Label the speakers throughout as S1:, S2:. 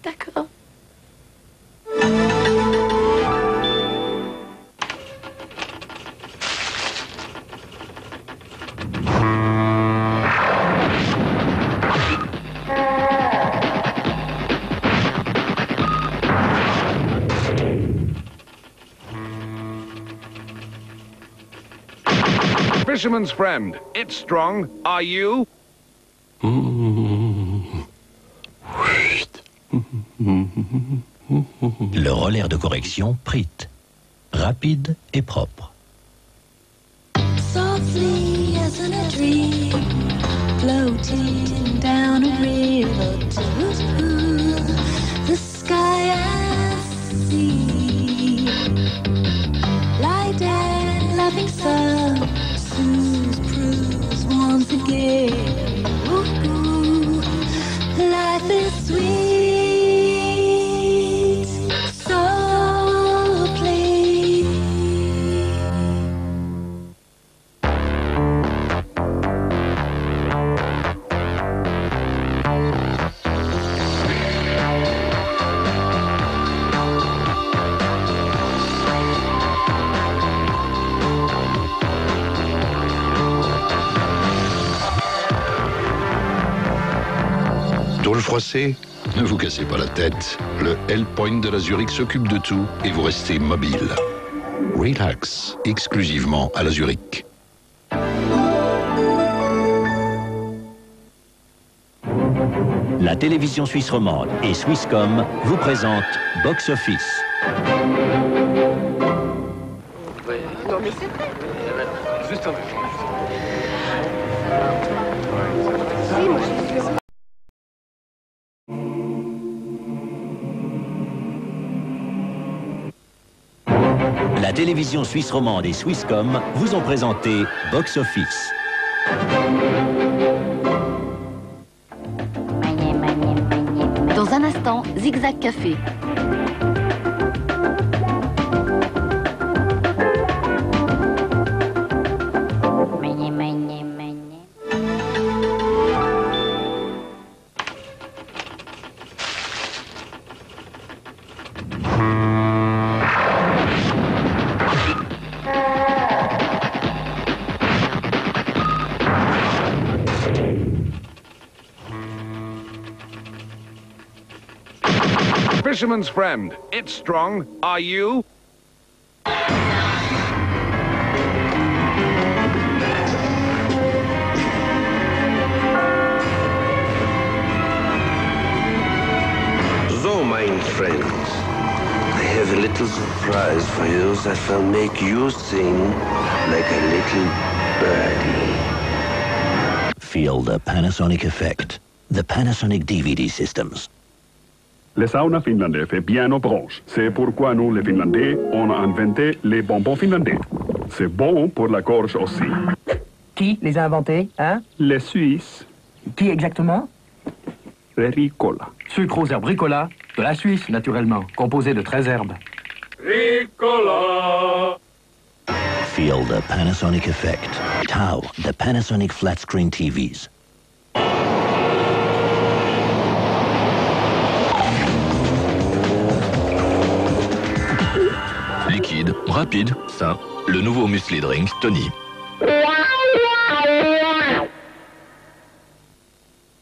S1: D'accord.
S2: Fisherman's friend, it's strong. Are you?
S3: Le roller de correction Prit. Rapide et propre.
S4: Softly as in a dream, floating down a river to the sky and sea. Light and loving sun, soothes, proves once again. Ooh, life is sweet, so plain.
S5: Tôle froissée? Ne vous cassez pas la tête. Le L-Point de la Zurich s'occupe de tout et vous restez mobile. Relax, exclusivement à la Zurich.
S3: La télévision suisse romande et Swisscom vous présentent Box Office.
S1: Non, mais c'est vrai.
S2: Juste un peu.
S1: Si, moi, je suis sûre.
S3: La télévision suisse romande et Swisscom vous ont présenté Box Office.
S1: Dans un instant, Zigzag Café.
S2: Fisherman's friend, it's strong. Are you?
S6: So, my friends, I have a little surprise for you that will make you sing like a little birdie.
S3: Feel the Panasonic effect. The Panasonic DVD systems.
S7: Le sauna finlandais fait bien aux bronches. C'est pourquoi nous, les Finlandais, on a inventé les bonbons finlandais. C'est bon pour la gorge aussi.
S8: Qui les a inventés, hein?
S7: Les Suisses.
S8: Qui exactement?
S7: Ricola.
S8: Sucre aux herbes Ricola, de la Suisse, naturellement, composé de 13 herbes.
S2: Ricola!
S3: Feel the Panasonic effect. Tau, the Panasonic flat screen TVs.
S9: Liquide, rapide, sain. Le nouveau muesli drink Tony.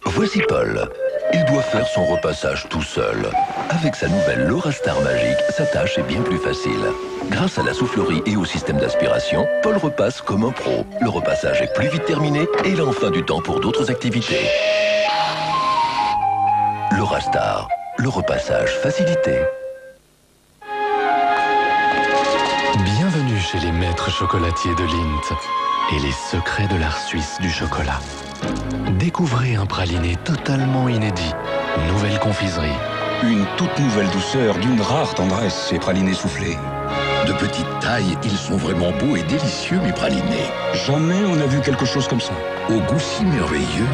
S10: Voici Paul. Il doit faire son repassage tout seul. Avec sa nouvelle Lorastar magique, sa tâche est bien plus facile. Grâce à la soufflerie et au système d'aspiration, Paul repasse comme un pro. Le repassage est plus vite terminé et il a enfin du temps pour d'autres activités. Lorastar, le repassage facilité.
S9: Bienvenue chez les maîtres chocolatiers de Lindt et les secrets de l'art suisse du chocolat. Découvrez un praliné totalement inédit. Nouvelle confiserie.
S11: Une toute nouvelle douceur, d'une rare tendresse, ces pralinés soufflés.
S5: De petite taille, ils sont vraiment beaux et délicieux, mes pralinés.
S11: Jamais on a vu quelque chose comme ça.
S5: Au goût si merveilleux.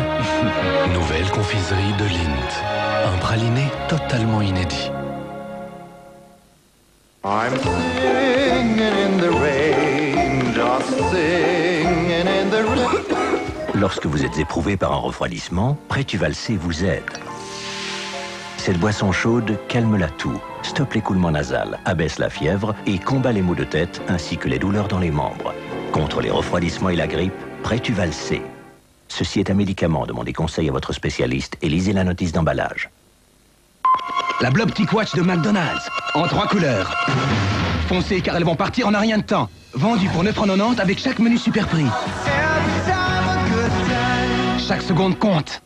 S9: Nouvelle confiserie de Lindt. Un praliné totalement inédit.
S12: I'm singing in the rain, just singing in the rain.
S3: Lorsque vous êtes éprouvé par un refroidissement, Prétuval C vous aide. Cette boisson chaude calme la toux, stoppe l'écoulement nasal, abaisse la fièvre et combat les maux de tête ainsi que les douleurs dans les membres. Contre les refroidissements et la grippe, Prétuval C. Ceci est un médicament, demandez conseil à votre spécialiste et lisez la notice d'emballage.
S13: La Blobtic Watch de McDonald's, en 3 couleurs. Foncez car elles vont partir en un rien de temps. Vendu pour 9,90 € avec chaque menu super prix. Chaque seconde compte.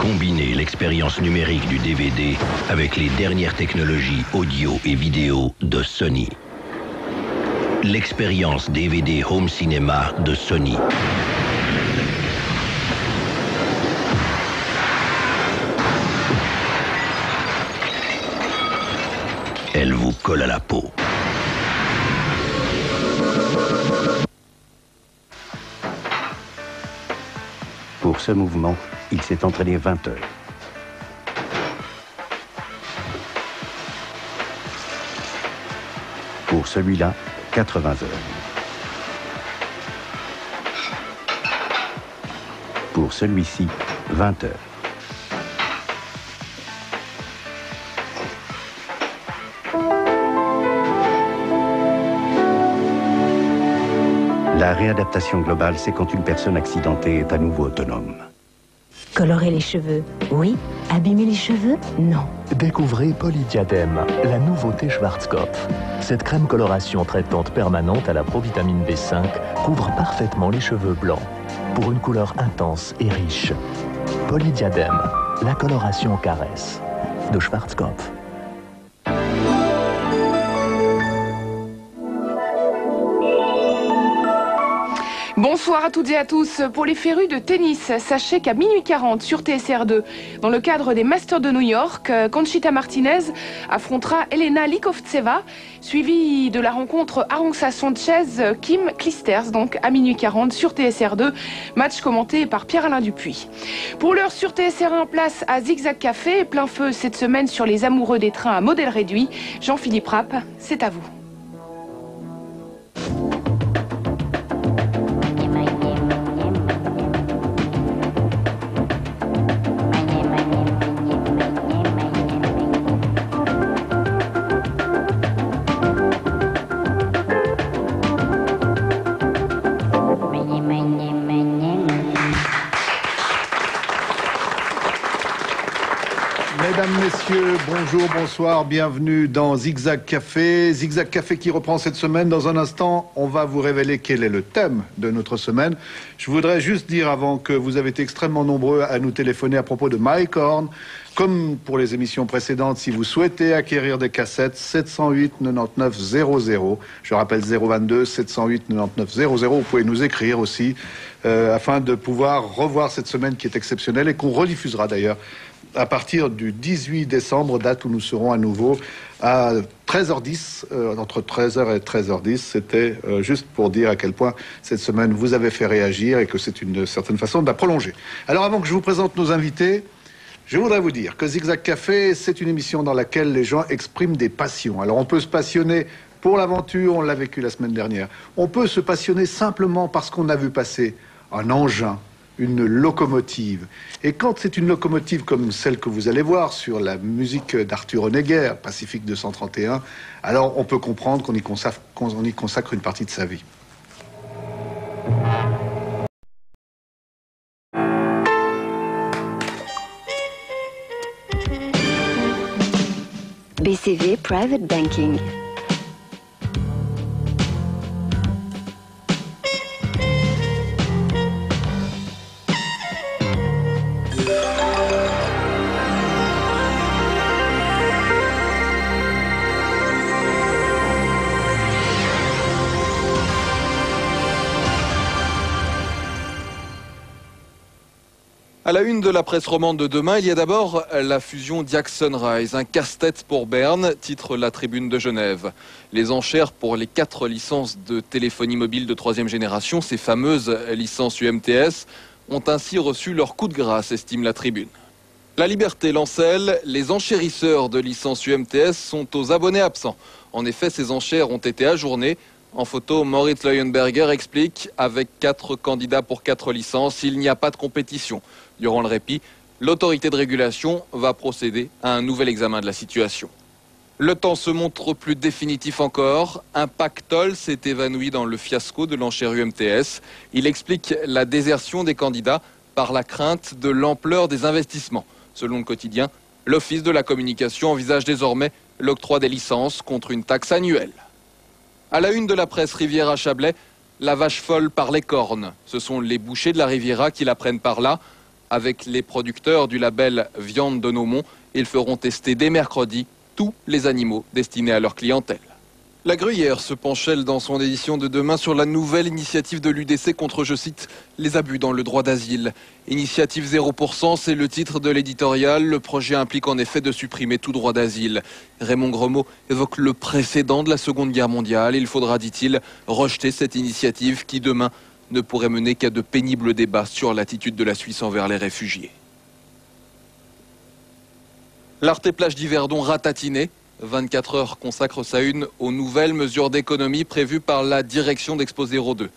S3: Combinez l'expérience numérique du DVD avec les dernières technologies audio et vidéo de Sony. L'expérience DVD Home Cinéma de Sony. Elle vous colle à la peau.
S14: Pour ce mouvement, il s'est entraîné 20 heures. Pour celui-là, 80 heures. Pour celui-ci, 20 heures. La réadaptation globale, c'est quand une personne accidentée est à nouveau autonome.
S15: Colorer les cheveux, oui. Abîmer les cheveux, non.
S9: Découvrez Polydiadème, la nouveauté Schwarzkopf. Cette crème coloration traitante permanente à la provitamine B5 couvre parfaitement les cheveux blancs pour une couleur intense et riche. Polydiadème, la coloration caresse de Schwarzkopf.
S16: Bonsoir à toutes et à tous. Pour les férus de tennis, sachez qu'à minuit 40 sur TSR2, dans le cadre des Masters de New York, Conchita Martinez affrontera Elena Likovtseva, suivie de la rencontre Arantxa Sanchez-Kim Clijsters, donc à minuit 40 sur TSR2, match commenté par Pierre-Alain Dupuis. Pour l'heure sur TSR1, place à Zigzag Café, plein feu cette semaine sur les amoureux des trains à modèle réduit. Jean-Philippe Rapp, c'est à vous.
S17: Messieurs, bonjour, bonsoir, bienvenue dans Zigzag Café. Zigzag Café qui reprend cette semaine. Dans un instant, on va vous révéler quel est le thème de notre semaine. Je voudrais juste dire avant que vous avez été extrêmement nombreux à nous téléphoner à propos de Mike Horn. Comme pour les émissions précédentes, si vous souhaitez acquérir des cassettes, 708 99 00. Je rappelle 022 708 99 00. Vous pouvez nous écrire aussi afin de pouvoir revoir cette semaine qui est exceptionnelle et qu'on rediffusera d'ailleurs à partir du 18 décembre, date où nous serons à nouveau à 13h10, entre 13h et 13h10. C'était juste pour dire à quel point cette semaine vous avez fait réagir et que c'est une certaine façon de la prolonger. Alors avant que je vous présente nos invités, je voudrais vous dire que Zigzag Café, c'est une émission dans laquelle les gens expriment des passions. Alors on peut se passionner pour l'aventure, on l'a vécu la semaine dernière. On peut se passionner simplement parce qu'on a vu passer un engin, une locomotive. Et quand c'est une locomotive comme celle que vous allez voir sur la musique d'Arthur Honegger, Pacifique 231, alors on peut comprendre qu'on y consacre une partie de sa vie.
S1: BCV Private Banking.
S18: À la une de la presse romande de demain, il y a d'abord la fusion Diag Sunrise, un casse-tête pour Berne, titre la Tribune de Genève. Les enchères pour les 4 licences de téléphonie mobile de 3e génération, ces fameuses licences UMTS, ont ainsi reçu leur coup de grâce, estime la Tribune. La Liberté lance, elle, les enchérisseurs de licences UMTS sont aux abonnés absents. En effet, ces enchères ont été ajournées En photo, Moritz Leuenberger explique « Avec 4 candidats pour 4 licences, il n'y a pas de compétition. Durant le répit, l'autorité de régulation va procéder à un nouvel examen de la situation. » Le temps se montre plus définitif encore. Un pactole s'est évanoui dans le fiasco de l'enchère UMTS. Il explique la désertion des candidats par la crainte de l'ampleur des investissements. Selon le quotidien, l'Office de la communication envisage désormais l'octroi des licences contre une taxe annuelle. À la une de la presse Riviera Chablais, la vache folle par les cornes. Ce sont les bouchers de la Riviera qui la prennent par là. Avec les producteurs du label Viande de Naumont, ils feront tester dès mercredi tous les animaux destinés à leur clientèle. La Gruyère se penche dans son édition de demain sur la nouvelle initiative de l'UDC contre, je cite, les abus dans le droit d'asile. Initiative 0%, c'est le titre de l'éditorial. Le projet implique en effet de supprimer tout droit d'asile. Raymond Gremaud évoque le précédent de la Seconde Guerre mondiale. Il faudra, dit-il, rejeter cette initiative qui demain ne pourrait mener qu'à de pénibles débats sur l'attitude de la Suisse envers les réfugiés. L'Arte Plage d'Yverdon ratatinée. 24 heures consacre sa une aux nouvelles mesures d'économie prévues par la direction d'Expo 02.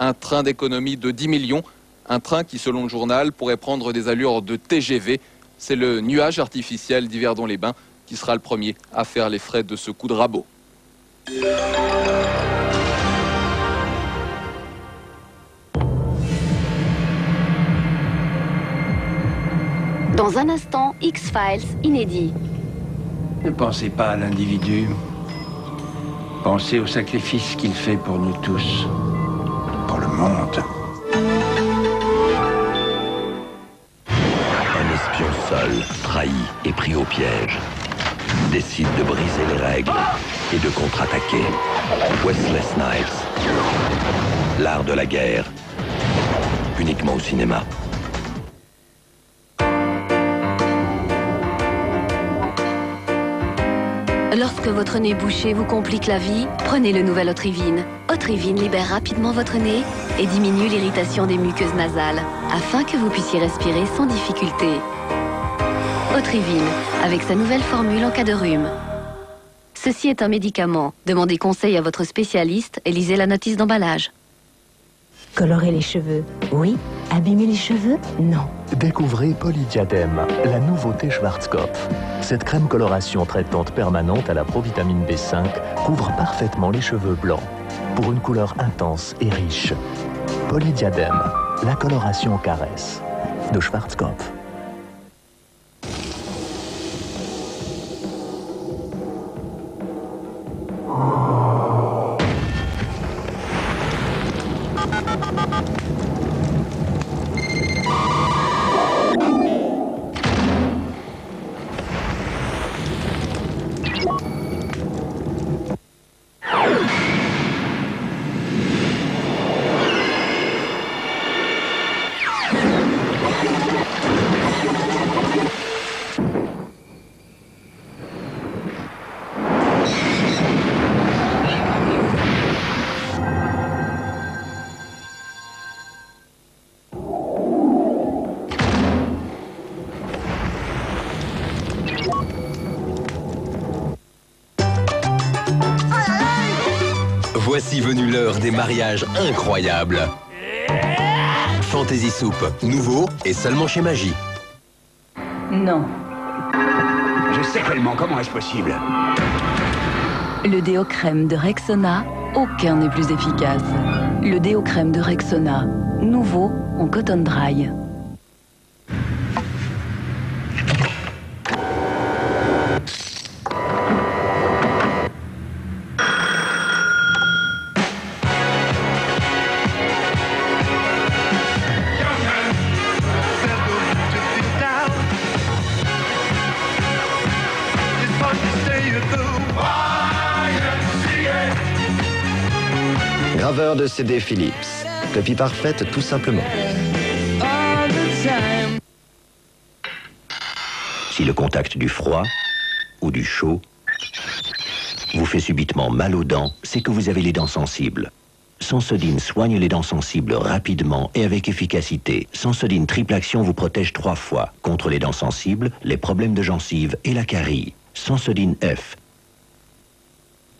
S18: Un train d'économie de 10 millions, un train qui, selon le journal, pourrait prendre des allures de TGV. C'est le nuage artificiel d'Yverdon-les-Bains qui sera le premier à faire les frais de ce coup de rabot.
S1: Dans un instant, X-Files inédit.
S19: Ne pensez pas à l'individu. Pensez au sacrifice qu'il fait pour nous tous. Pour le monde.
S10: Un espion seul, trahi et pris au piège, décide de briser les règles et de contre-attaquer. Wesley Snipes. L'art de la guerre. Uniquement au cinéma.
S1: Lorsque votre nez bouché vous complique la vie, prenez le nouvel Otrivine. Otrivine libère rapidement votre nez et diminue l'irritation des muqueuses nasales, afin que vous puissiez respirer sans difficulté. Otrivine, avec sa nouvelle formule en cas de rhume. Ceci est un médicament. Demandez conseil à votre spécialiste et lisez la notice d'emballage.
S15: Colorer les cheveux, oui. Abîmer les cheveux, non.
S3: Découvrez Polydiadème, la nouveauté Schwarzkopf. Cette crème coloration traitante permanente à la provitamine B5 couvre parfaitement les cheveux blancs pour une couleur intense et riche. Polydiadème, la coloration caresse de Schwarzkopf.
S20: Voici venue l'heure des mariages incroyables. Fantasy Soup, nouveau et seulement chez Magie.
S15: Non.
S19: Je sais tellement, comment est-ce possible?
S15: Le déo crème de Rexona, aucun n'est plus efficace. Le déo crème de Rexona, nouveau en Cotton Dry.
S21: Graveur de CD Philips. Copie parfaite tout simplement.
S3: Si le contact du froid ou du chaud vous fait subitement mal aux dents, c'est que vous avez les dents sensibles. Sensodyne soigne les dents sensibles rapidement et avec efficacité. Sensodyne triple action vous protège 3 fois contre les dents sensibles, les problèmes de gencives et la carie. Sensodyne F.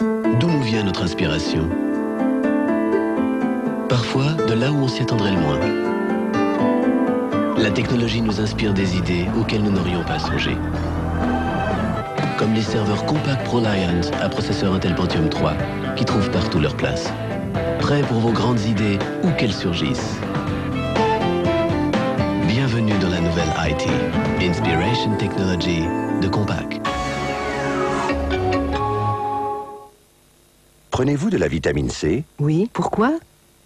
S22: D'où nous vient notre inspiration?
S4: Parfois, de là où on s'y attendrait le moins. La technologie nous inspire des idées auxquelles nous n'aurions pas songé. Comme les serveurs Compact ProLiant à processeur Intel Pentium 3, qui trouvent partout leur place. Prêts pour vos grandes idées, où qu'elles surgissent. Bienvenue dans la nouvelle IT, Inspiration Technology de Compaq.
S21: Prenez-vous de la vitamine C?
S22: Oui, pourquoi?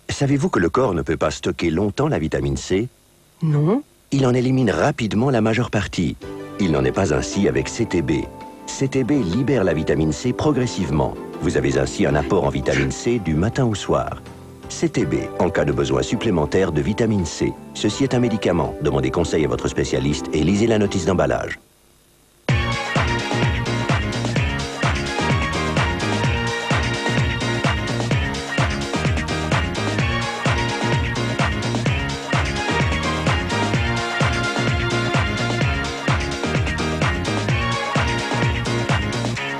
S21: Savez-vous que le corps ne peut pas stocker longtemps la vitamine C?
S22: Non.
S21: Il en élimine rapidement la majeure partie. Il n'en est pas ainsi avec CTB. CTB libère la vitamine C progressivement. Vous avez ainsi un apport en vitamine C du matin au soir. CTB, en cas de besoin supplémentaire de vitamine C. Ceci est un médicament. Demandez conseil à votre spécialiste et lisez la notice d'emballage.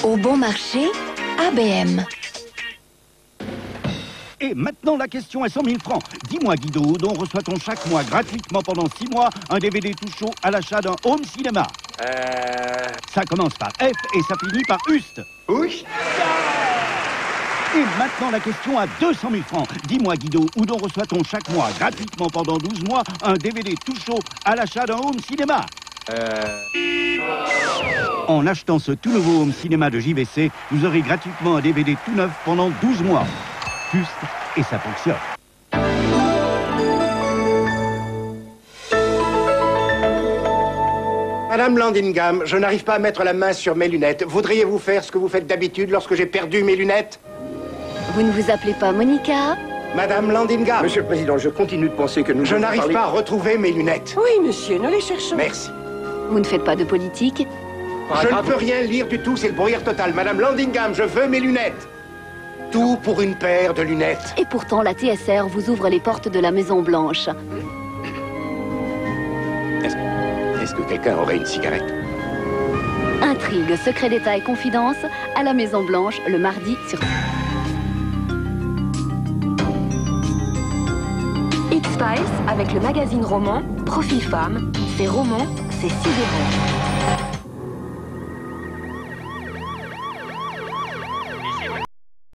S1: Au bon marché, ABM.
S23: Et maintenant, la question est 100 000 francs. Dis-moi, Guido, dont reçoit-on chaque mois gratuitement pendant 6 mois un DVD tout chaud à l'achat d'un home cinéma? Ça commence par F et ça finit par Ust.
S24: Oui.
S23: Et maintenant, la question à 200 000 francs. Dis-moi, Guido, où dont reçoit-on chaque mois gratuitement pendant 12 mois un DVD tout chaud à l'achat d'un home cinéma? En achetant ce tout nouveau home cinéma de JVC, vous aurez gratuitement un DVD tout neuf pendant 12 mois. Juste, et ça fonctionne.
S24: Madame Landingham, je n'arrive pas à mettre la main sur mes lunettes. Voudriez-vous faire ce que vous faites d'habitude lorsque j'ai perdu mes lunettes?
S1: Vous ne vous appelez pas Monica?
S24: Madame Landingham.
S19: Monsieur le Président, je continue de penser que nous...
S24: Je n'arrive pas à retrouver mes lunettes.
S22: Oui, monsieur, nous les cherchons.
S24: Merci.
S1: Vous ne faites pas de politique?
S24: Je ne peux rien lire du tout, c'est le brouillard total. Madame Landingham, je veux mes lunettes. Tout pour une paire de lunettes.
S1: Et pourtant, la TSR vous ouvre les portes de la Maison Blanche.
S24: Est-ce que quelqu'un aurait une cigarette?
S1: Intrigue, secret d'État et confidence à la Maison Blanche le mardi sur... X-Files avec le magazine roman Profil Femme. C'est roman, c'est sidérant.